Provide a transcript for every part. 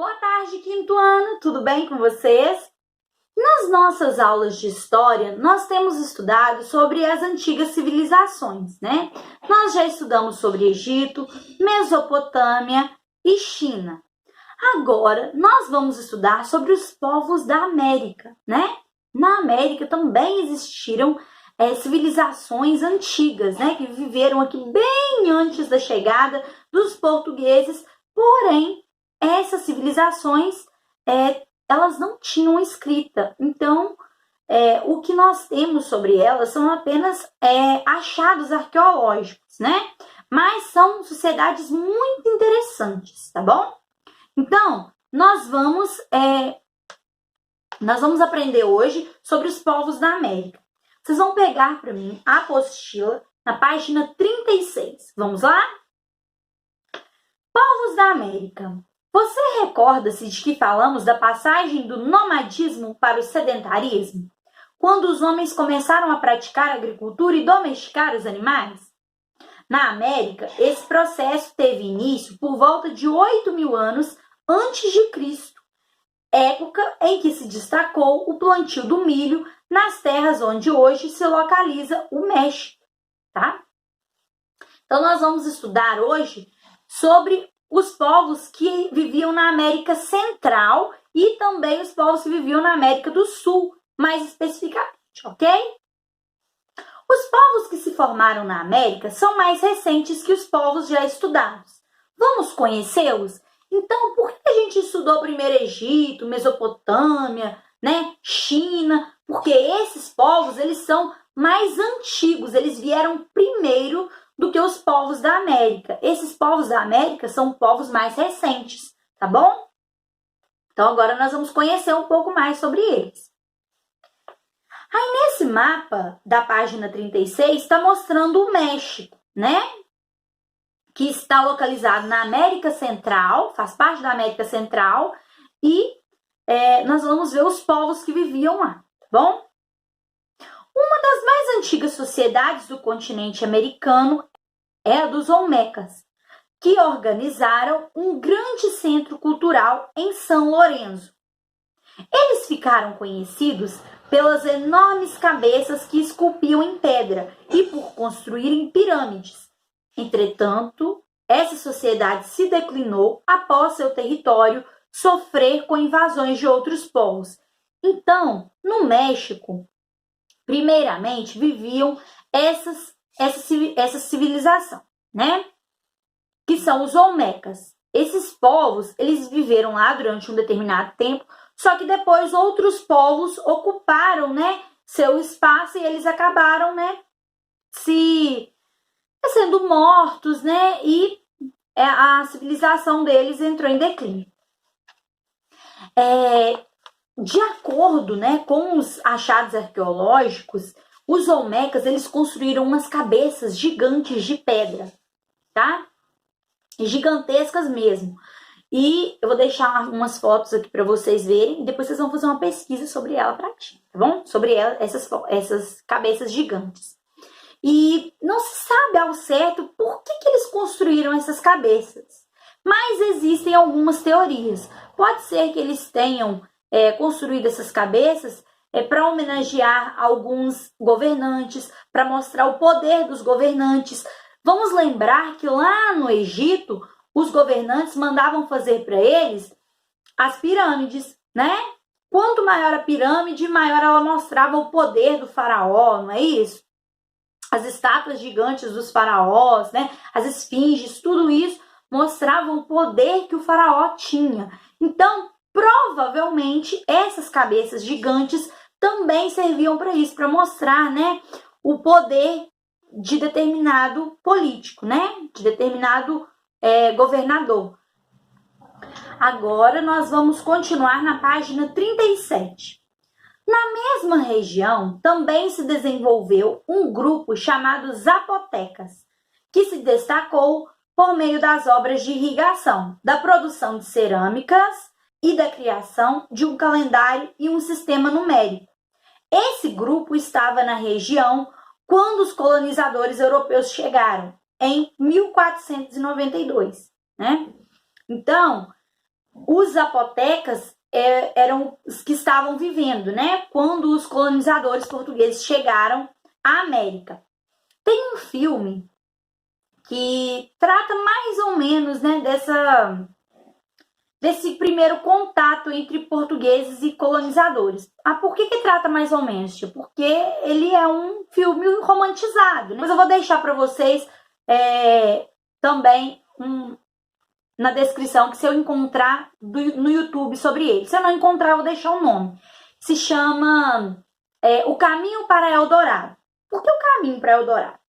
Boa tarde, quinto ano, tudo bem com vocês? Nas nossas aulas de história, nós temos estudado sobre as antigas civilizações, né? Nós já estudamos sobre Egito, Mesopotâmia e China. Agora, nós vamos estudar sobre os povos da América, né? Na América também existiram civilizações antigas, né? Que viveram aqui bem antes da chegada dos portugueses, porém, essas civilizações, elas não tinham escrita. Então, o que nós temos sobre elas são apenas achados arqueológicos, né? Mas são sociedades muito interessantes, tá bom? Então, nós vamos aprender hoje sobre os povos da América. Vocês vão pegar para mim a apostila na página 36. Vamos lá? Povos da América. Você recorda-se de que falamos da passagem do nomadismo para o sedentarismo? Quando os homens começaram a praticar agricultura e domesticar os animais? Na América, esse processo teve início por volta de 8.000 anos antes de Cristo, época em que se destacou o plantio do milho nas terras onde hoje se localiza o México, tá? Então, nós vamos estudar hoje sobre os povos que viviam na América Central e também os povos que viviam na América do Sul, mais especificamente, ok? Os povos que se formaram na América são mais recentes que os povos já estudados. Vamos conhecê-los? Então, por que a gente estudou primeiro Egito, Mesopotâmia, né, China? Porque esses povos, eles são mais antigos, eles vieram primeiro do que os povos da América. Esses povos da América são povos mais recentes, tá bom? Então, agora nós vamos conhecer um pouco mais sobre eles. Aí, nesse mapa da página 36, está mostrando o México, né? Que está localizado na América Central, faz parte da América Central, e nós vamos ver os povos que viviam lá, tá bom? Uma das mais antigas sociedades do continente americano é a dos Olmecas, que organizaram um grande centro cultural em São Lourenço. Eles ficaram conhecidos pelas enormes cabeças que esculpiam em pedra e por construírem pirâmides. Entretanto, essa sociedade se declinou após seu território sofrer com invasões de outros povos. Então, no México, primeiramente viviam essa civilização, né? Que são os Olmecas. Esses povos, eles viveram lá durante um determinado tempo, só que depois outros povos ocuparam, né, seu espaço e eles acabaram, né, sendo mortos, né, e a civilização deles entrou em declínio. De acordo, né, com os achados arqueológicos, os Olmecas, eles construíram umas cabeças gigantes de pedra, tá? Gigantescas mesmo. E eu vou deixar umas fotos aqui para vocês verem, e depois vocês vão fazer uma pesquisa sobre ela para ti, tá bom? Sobre ela, essas cabeças gigantes. E não se sabe ao certo por que eles construíram essas cabeças. Mas existem algumas teorias. Pode ser que eles tenham construído essas cabeças para homenagear alguns governantes, para mostrar o poder dos governantes. Vamos lembrar que lá no Egito, os governantes mandavam fazer para eles as pirâmides, né? Quanto maior a pirâmide, maior ela mostrava o poder do faraó, não é isso? As estátuas gigantes dos faraós, né? As esfinges, tudo isso mostravam o poder que o faraó tinha. Então, provavelmente, essas cabeças gigantes também serviam para isso, para mostrar, né, o poder de determinado político, né? De determinado governador. Agora, nós vamos continuar na página 37. Na mesma região, também se desenvolveu um grupo chamado Zapotecas, que se destacou por meio das obras de irrigação, da produção de cerâmicas e da criação de um calendário e um sistema numérico. Esse grupo estava na região quando os colonizadores europeus chegaram, em 1492, né? Então, os zapotecas eram os que estavam vivendo, né? Quando os colonizadores portugueses chegaram à América. Tem um filme que trata mais ou menos, né, desse primeiro contato entre portugueses e colonizadores. Por que trata mais ou menos? Porque ele é um filme romantizado, né? Mas eu vou deixar para vocês também na descrição, que se eu encontrar no YouTube sobre ele. Se eu não encontrar, eu vou deixar o nome. Se chama O Caminho para Eldorado. Por que o Caminho para Eldorado?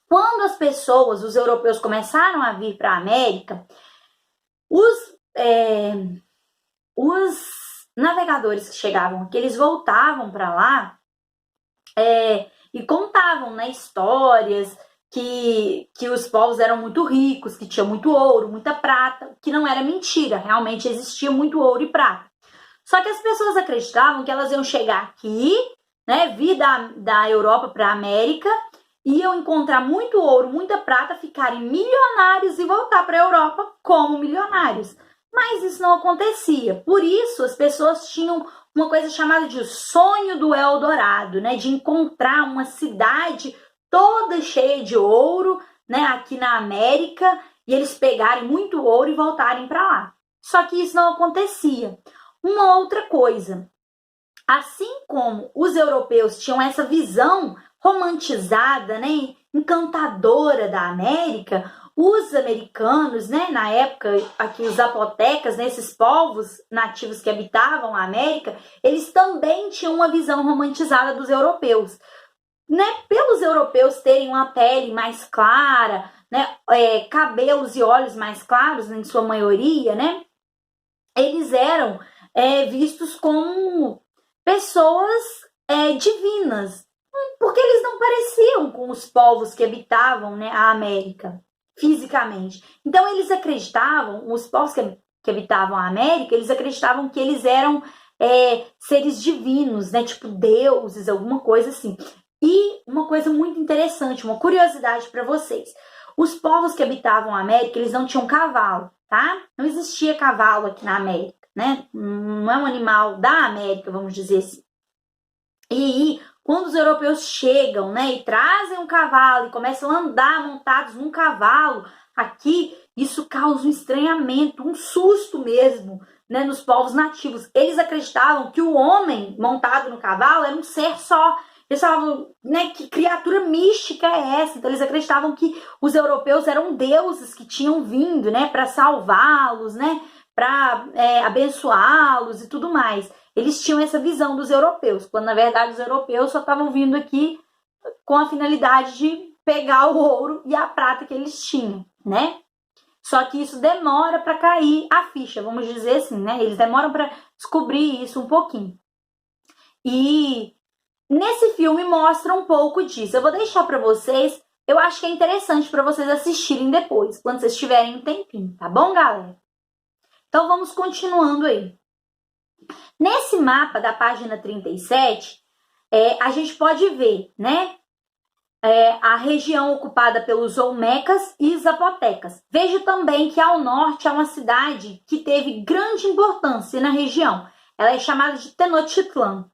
Quando as pessoas, os europeus, começaram a vir para a América, os navegadores que chegavam aqui, eles voltavam para lá e contavam, né, histórias que os povos eram muito ricos, que tinha muito ouro, muita prata, que não era mentira, realmente existia muito ouro e prata. Só que as pessoas acreditavam que elas iam chegar aqui, né, vir da Europa para a América, iam encontrar muito ouro, muita prata, ficarem milionários e voltar para a Europa como milionários. Mas isso não acontecia. Por isso, as pessoas tinham uma coisa chamada de sonho do Eldorado, né, de encontrar uma cidade toda cheia de ouro, né, aqui na América, e eles pegarem muito ouro e voltarem para lá. Só que isso não acontecia. Uma outra coisa, assim como os europeus tinham essa visão romantizada, né, encantadora da América, os americanos, né, na época aqui os zapotecas, né, esses povos nativos que habitavam a América, eles também tinham uma visão romantizada dos europeus, né, pelos europeus terem uma pele mais clara, né, cabelos e olhos mais claros, em sua maioria, né, eles eram vistos como pessoas divinas, porque eles não pareciam com os povos que habitavam, né, a América fisicamente. Então eles acreditavam, os povos que habitavam a América, eles acreditavam que eles eram seres divinos, né, tipo deuses, alguma coisa assim. E uma coisa muito interessante, uma curiosidade para vocês. Os povos que habitavam a América, eles não tinham cavalo, tá? Não existia cavalo aqui na América, né? Não é um animal da América, vamos dizer assim. E quando os europeus chegam, né, e trazem um cavalo e começam a andar montados num cavalo, aqui isso causa um estranhamento, um susto mesmo, né, nos povos nativos. Eles acreditavam que o homem montado no cavalo era um ser só. Eles falavam, né, que criatura mística é essa? Então eles acreditavam que os europeus eram deuses que tinham vindo, né, para salvá-los, né, para abençoá-los e tudo mais. Eles tinham essa visão dos europeus, quando na verdade os europeus só estavam vindo aqui com a finalidade de pegar o ouro e a prata que eles tinham, né? Só que isso demora para cair a ficha, vamos dizer assim, né? Eles demoram para descobrir isso um pouquinho. E nesse filme mostra um pouco disso. Eu vou deixar para vocês, eu acho que é interessante para vocês assistirem depois, quando vocês tiverem um tempinho, tá bom, galera? Então vamos continuando aí. Nesse mapa da página 37, a gente pode ver, né, a região ocupada pelos olmecas e zapotecas. Veja também que ao norte há uma cidade que teve grande importância na região. Ela é chamada de Tenochtitlan,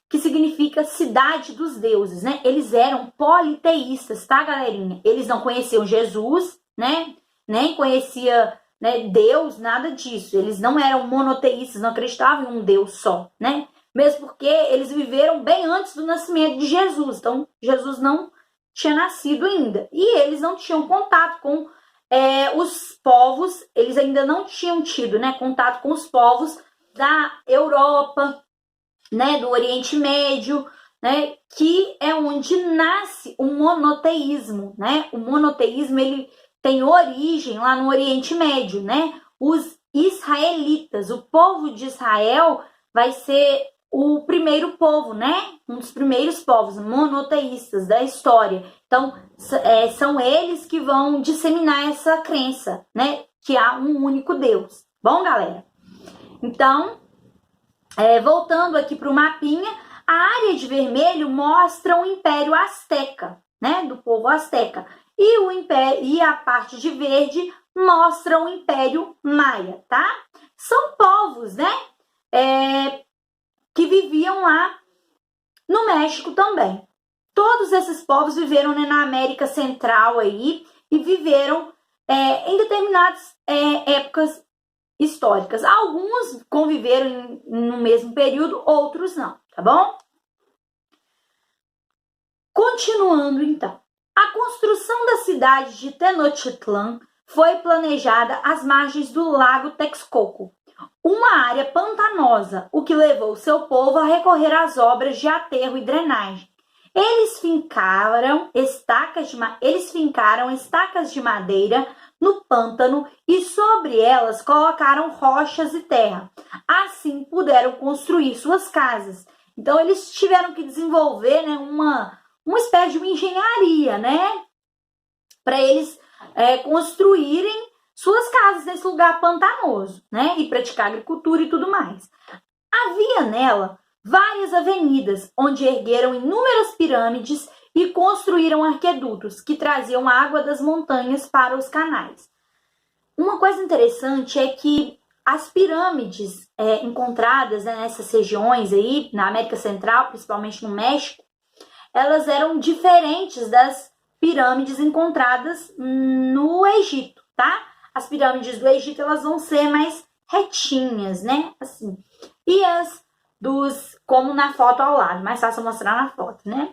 que significa cidade dos deuses, né? Eles eram politeístas, tá, galerinha? Eles não conheciam Jesus, né? Nem conhecia, né, Deus, nada disso. Eles não eram monoteístas, não acreditavam em um Deus só, né? Mesmo porque eles viveram bem antes do nascimento de Jesus. Então, Jesus não tinha nascido ainda. E eles não tinham contato com os povos, eles ainda não tinham tido, né, contato com os povos da Europa, né, do Oriente Médio, né, que é onde nasce o monoteísmo, né? O monoteísmo, ele tem origem lá no Oriente Médio, né? Os israelitas, o povo de Israel vai ser o primeiro povo, né? Um dos primeiros povos monoteístas da história. Então, são eles que vão disseminar essa crença, né? Que há um único Deus. Bom, galera? Então, voltando aqui para o mapinha, a área de vermelho mostra o Império Azteca, né? Do povo Azteca. E a parte de verde mostram o Império Maia, tá? São povos, né? Que viviam lá no México também. Todos esses povos viveram, né, na América Central aí e viveram em determinadas épocas históricas. Alguns conviveram no mesmo período, outros não, tá bom? Continuando então. A construção da cidade de Tenochtitlan foi planejada às margens do Lago Texcoco, uma área pantanosa, o que levou seu povo a recorrer às obras de aterro e drenagem. Eles fincaram estacas de madeira no pântano e sobre elas colocaram rochas e terra. Assim puderam construir suas casas. Então eles tiveram que desenvolver, né, uma espécie de uma engenharia, né, para eles construírem suas casas nesse lugar pantanoso, né, e praticar agricultura e tudo mais. Havia nela várias avenidas, onde ergueram inúmeras pirâmides e construíram arquedutos que traziam água das montanhas para os canais. Uma coisa interessante é que as pirâmides encontradas, né, nessas regiões aí, na América Central, principalmente no México, elas eram diferentes das pirâmides encontradas no Egito, tá? As pirâmides do Egito, elas vão ser mais retinhas, né? Assim. E as como na foto ao lado, mais fácil mostrar na foto, né?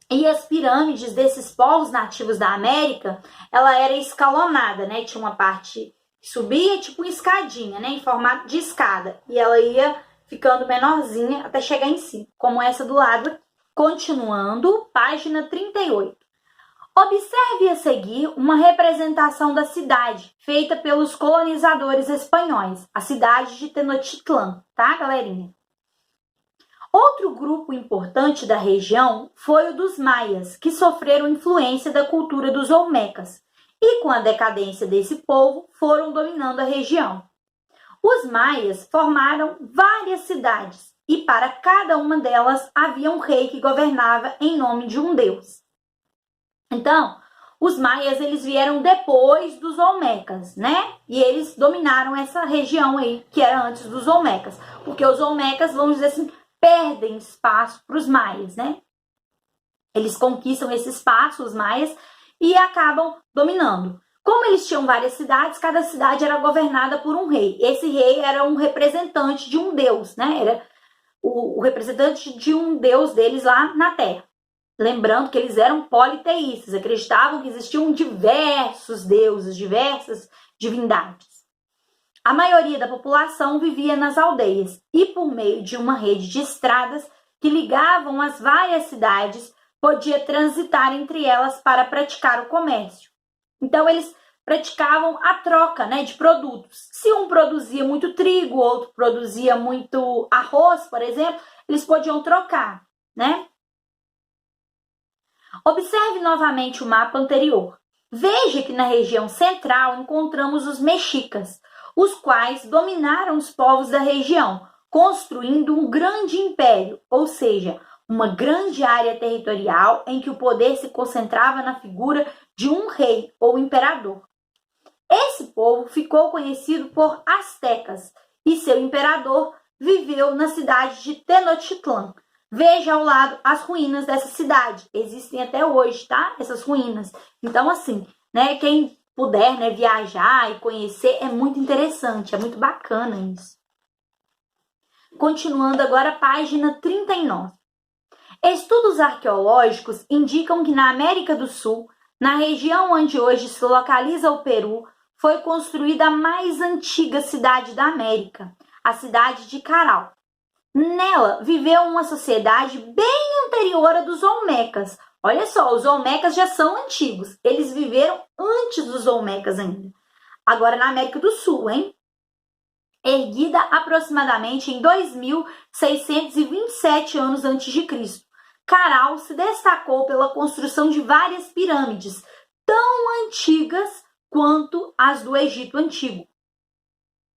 E as pirâmides desses povos nativos da América, ela era escalonada, né? Tinha uma parte que subia, tipo uma escadinha, né? Em formato de escada. E ela ia ficando menorzinha até chegar em cima, como essa do lado. Continuando, página 38. Observe a seguir uma representação da cidade, feita pelos colonizadores espanhóis, a cidade de Tenochtitlan, tá, galerinha? Outro grupo importante da região foi o dos maias, que sofreram influência da cultura dos olmecas, e com a decadência desse povo foram dominando a região. Os maias formaram várias cidades, e para cada uma delas havia um rei que governava em nome de um deus. Então, os maias, eles vieram depois dos olmecas, né? E eles dominaram essa região aí, que era antes dos olmecas. Porque os olmecas, vamos dizer assim, perdem espaço para os maias, né? Eles conquistam esse espaço, os maias, e acabam dominando. Como eles tinham várias cidades, cada cidade era governada por um rei. Esse rei era um representante de um deus, né? Era o representante de um deus deles lá na Terra. Lembrando que eles eram politeístas, acreditavam que existiam diversos deuses, diversas divindades. A maioria da população vivia nas aldeias e, por meio de uma rede de estradas que ligavam as várias cidades, podia transitar entre elas para praticar o comércio. Então, eles praticavam a troca, né, de produtos. Se um produzia muito trigo, outro produzia muito arroz, por exemplo, eles podiam trocar, né? Observe novamente o mapa anterior. Veja que na região central encontramos os mexicas, os quais dominaram os povos da região, construindo um grande império, ou seja, uma grande área territorial em que o poder se concentrava na figura de um rei ou imperador. Esse povo ficou conhecido por astecas e seu imperador viveu na cidade de Tenochtitlan. Veja ao lado as ruínas dessa cidade. Existem até hoje, tá? Essas ruínas. Então, assim, né? Quem puder, né, viajar e conhecer, é muito interessante, é muito bacana isso. Continuando agora, página 39. Estudos arqueológicos indicam que na América do Sul, na região onde hoje se localiza o Peru, foi construída a mais antiga cidade da América, a cidade de Caral. Nela viveu uma sociedade bem anterior à dos olmecas. Olha só, os olmecas já são antigos. Eles viveram antes dos olmecas ainda. Agora na América do Sul, hein? Erguida aproximadamente em 2627 anos antes de Cristo. Caral se destacou pela construção de várias pirâmides, tão antigas quanto as do Egito Antigo.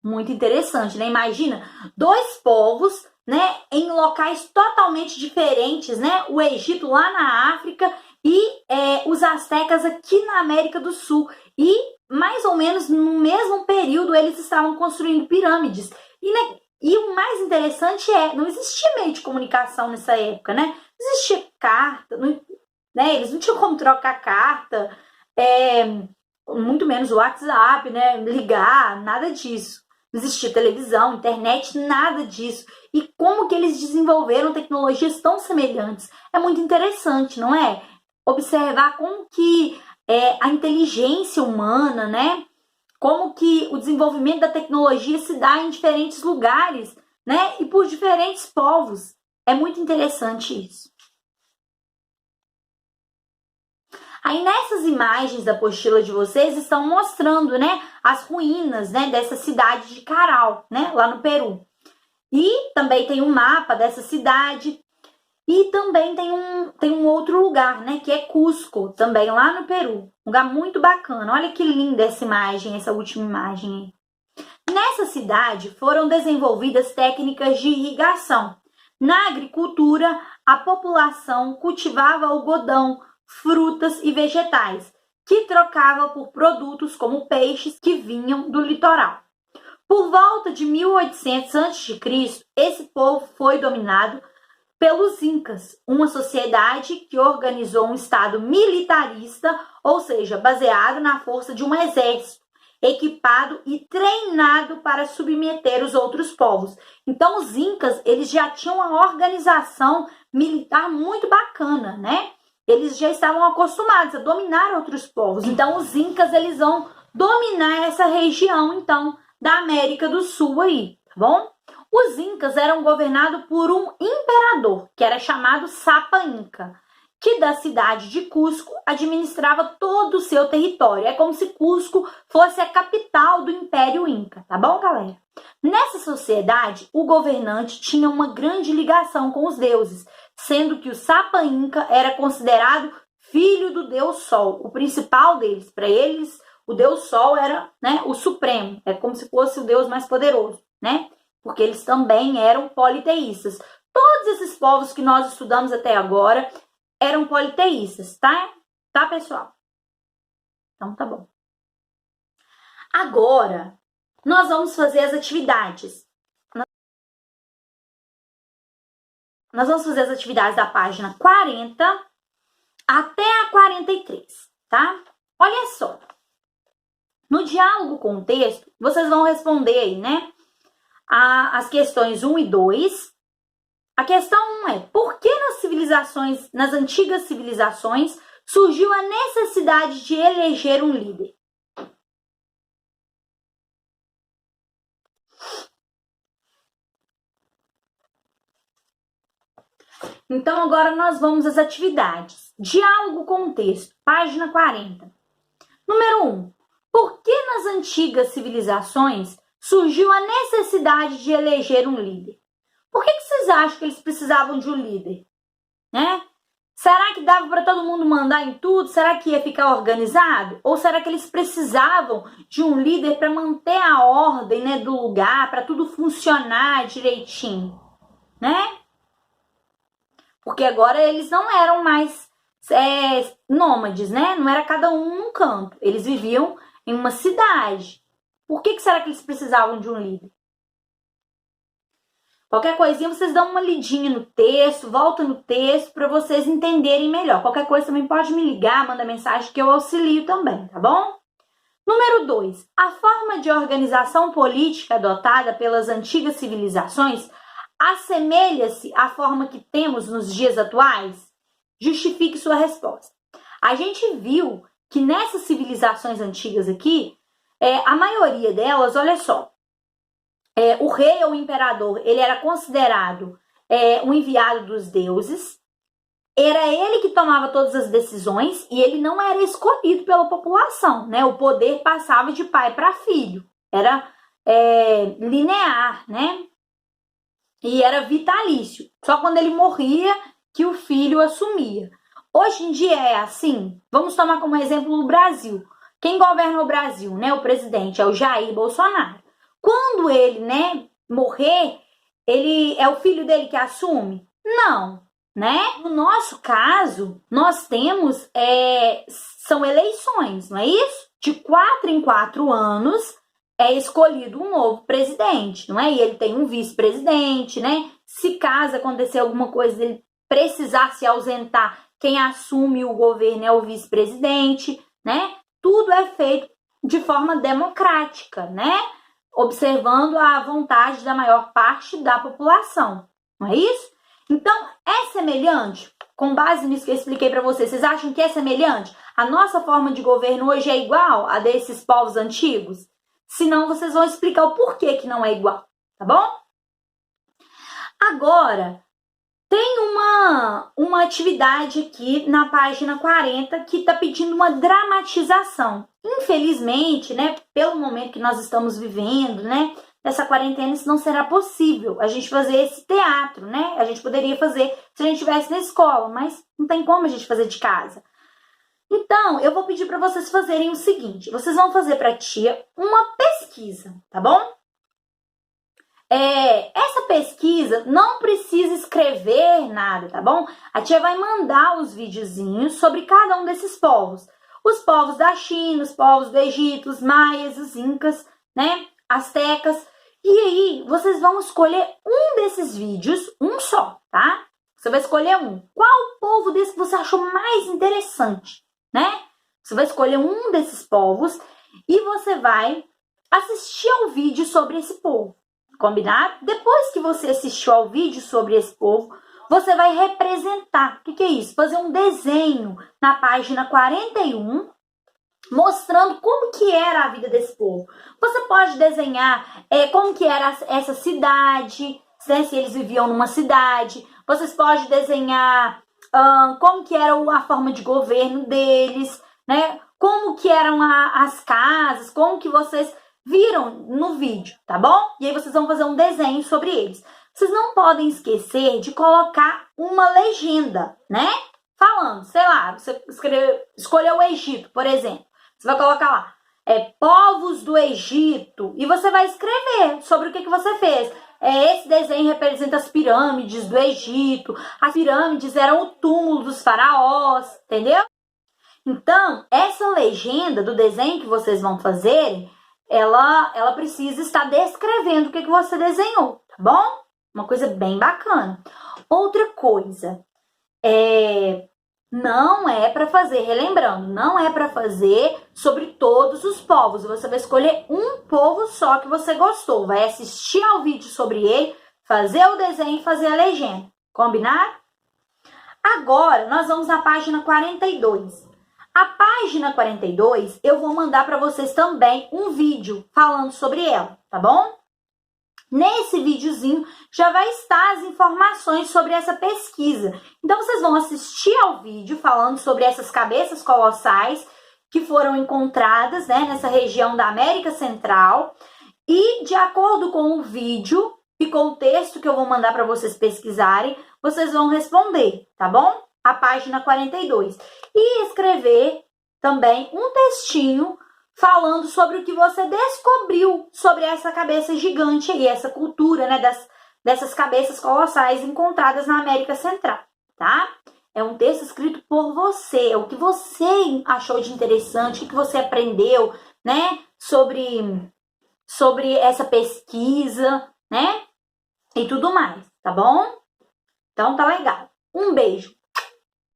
Muito interessante, né? Imagina, dois povos, né, em locais totalmente diferentes, né? O Egito lá na África e os astecas aqui na América do Sul. E mais ou menos no mesmo período eles estavam construindo pirâmides. E o mais interessante não existia meio de comunicação nessa época, né? Não existia carta, né? Eles não tinham como trocar carta, muito menos o WhatsApp, né? Ligar, nada disso. Não existia televisão, internet, nada disso. E como que eles desenvolveram tecnologias tão semelhantes? É muito interessante, não é? Observar como que a inteligência humana, né? Como que o desenvolvimento da tecnologia se dá em diferentes lugares, né? E por diferentes povos. É muito interessante isso. Aí nessas imagens da apostila de vocês estão mostrando, né, as ruínas, né, dessa cidade de Caral, né, lá no Peru. E também tem um mapa dessa cidade. E também tem um outro lugar, né, que é Cusco, também lá no Peru. Um lugar muito bacana. Olha que linda essa imagem, essa última imagem aí. Nessa cidade foram desenvolvidas técnicas de irrigação. Na agricultura, a população cultivava algodão, frutas e vegetais, que trocava por produtos como peixes que vinham do litoral. Por volta de 1800 a.C., esse povo foi dominado pelos Incas, uma sociedade que organizou um estado militarista, ou seja, baseado na força de um exército, equipado e treinado para submeter os outros povos. Então, os Incas, eles já tinham uma organização militar muito bacana, né? Eles já estavam acostumados a dominar outros povos. Então, os Incas, eles vão dominar essa região, então, da América do Sul aí, tá bom? Os Incas eram governados por um imperador, que era chamado Sapa Inca, que da cidade de Cusco administrava todo o seu território. É como se Cusco fosse a capital do Império Inca, tá bom, galera? Nessa sociedade, o governante tinha uma grande ligação com os deuses, sendo que o Sapa Inca era considerado filho do Deus Sol, o principal deles. Para eles, o Deus Sol era, né, o supremo, é como se fosse o Deus mais poderoso, né? Porque eles também eram politeístas. Todos esses povos que nós estudamos até agora eram politeístas, tá? Tá, pessoal? Então, tá bom. Agora, nós vamos fazer as atividades. Nós vamos fazer as atividades da página 40 até a 43, tá? Olha só. No diálogo com o texto, vocês vão responder aí, né? As questões 1 e 2. A questão 1 é: por que nas antigas civilizações, surgiu a necessidade de eleger um líder? Então, agora nós vamos às atividades. Diálogo com o texto, página 40. Número 1. Por que nas antigas civilizações surgiu a necessidade de eleger um líder? Por que vocês acham que eles precisavam de um líder? Né? Será que dava para todo mundo mandar em tudo? Será que ia ficar organizado? Ou será que eles precisavam de um líder para manter a ordem, né, do lugar, para tudo funcionar direitinho? Né? Porque agora eles não eram mais nômades, né? Não era cada um num canto. Eles viviam em uma cidade. Por que será que eles precisavam de um líder? Qualquer coisinha vocês dão uma lidinha no texto, volta no texto para vocês entenderem melhor. Qualquer coisa também pode me ligar, manda mensagem que eu auxilio também, tá bom? Número 2. A forma de organização política adotada pelas antigas civilizações assemelha-se à forma que temos nos dias atuais? Justifique sua resposta. A gente viu que nessas civilizações antigas aqui, a maioria delas, olha só, o rei ou o imperador, ele era considerado um enviado dos deuses, era ele que tomava todas as decisões e ele não era escolhido pela população, né? O poder passava de pai para filho, era linear, né? E era vitalício, só quando ele morria que o filho assumia. Hoje em dia é assim. Vamos tomar como exemplo o Brasil. Quem governa o Brasil, né? O presidente é o Jair Bolsonaro. Quando ele, né, morrer, ele é o filho dele que assume? Não, né? No nosso caso, nós temos são eleições, não é isso? de 4 em 4 anos é escolhido um novo presidente, não é? E ele tem um vice-presidente, né? Se caso acontecer alguma coisa, ele precisar se ausentar, quem assume o governo é o vice-presidente, né? Tudo é feito de forma democrática, né? Observando a vontade da maior parte da população, não é isso? Então, é semelhante? Com base nisso que eu expliquei para vocês, vocês acham que é semelhante? A nossa forma de governo hoje é igual a desses povos antigos? Senão, vocês vão explicar o porquê que não é igual, tá bom? Agora, tem uma atividade aqui na página 40 que está pedindo uma dramatização. Infelizmente, né, pelo momento que nós estamos vivendo, né, nessa quarentena, isso não será possível, a gente fazer esse teatro, né? A gente poderia fazer se a gente estivesse na escola, mas não tem como a gente fazer de casa. Então, eu vou pedir para vocês fazerem o seguinte, vocês vão fazer para a tia uma pesquisa, tá bom? Essa pesquisa não precisa escrever nada, tá bom? A tia vai mandar os videozinhos sobre cada um desses povos. Os povos da China, os povos do Egito, os maias, os incas, né? Astecas. E aí, vocês vão escolher um desses vídeos, um só, tá? Você vai escolher um. Qual povo desse que você achou mais interessante, né? Você vai escolher um desses povos e você vai assistir ao vídeo sobre esse povo. Combinado? Depois que você assistiu ao vídeo sobre esse povo, você vai representar. O que é isso? Fazer um desenho na página 41, mostrando como que era a vida desse povo. Você pode desenhar como que era essa cidade, né, se eles viviam numa cidade. Vocês podem desenhar como que era a forma de governo deles, né? Como que eram as casas, como que vocês viram no vídeo, tá bom? E aí vocês vão fazer um desenho sobre eles. Vocês não podem esquecer de colocar uma legenda, né? Falando, sei lá, você escolheu o Egito, por exemplo. Você vai colocar lá, povos do Egito, e você vai escrever sobre o que você fez. Esse desenho representa as pirâmides do Egito. As pirâmides eram o túmulo dos faraós, entendeu? Então, essa legenda do desenho que vocês vão fazer, ela precisa estar descrevendo o que você desenhou, tá bom? Uma coisa bem bacana. Outra coisa, não é para fazer, relembrando, não é para fazer sobre todos os povos. Você vai escolher um povo só que você gostou. Vai assistir ao vídeo sobre ele, fazer o desenho e fazer a legenda. Combinado? Agora, nós vamos na página 42. A página 42, eu vou mandar para vocês também um vídeo falando sobre ela, tá bom? Nesse videozinho já vai estar as informações sobre essa pesquisa. Então, vocês vão assistir ao vídeo falando sobre essas cabeças colossais que foram encontradas, né, nessa região da América Central. E, de acordo com o vídeo e com o texto que eu vou mandar para vocês pesquisarem, vocês vão responder, tá bom? A página 42. E escrever também um textinho falando sobre o que você descobriu sobre essa cabeça gigante aí, essa cultura, né, dessas cabeças colossais encontradas na América Central, tá? É um texto escrito por você, é o que você achou de interessante, o que você aprendeu, né, sobre essa pesquisa, né, e tudo mais, tá bom? Então tá legal. Um beijo.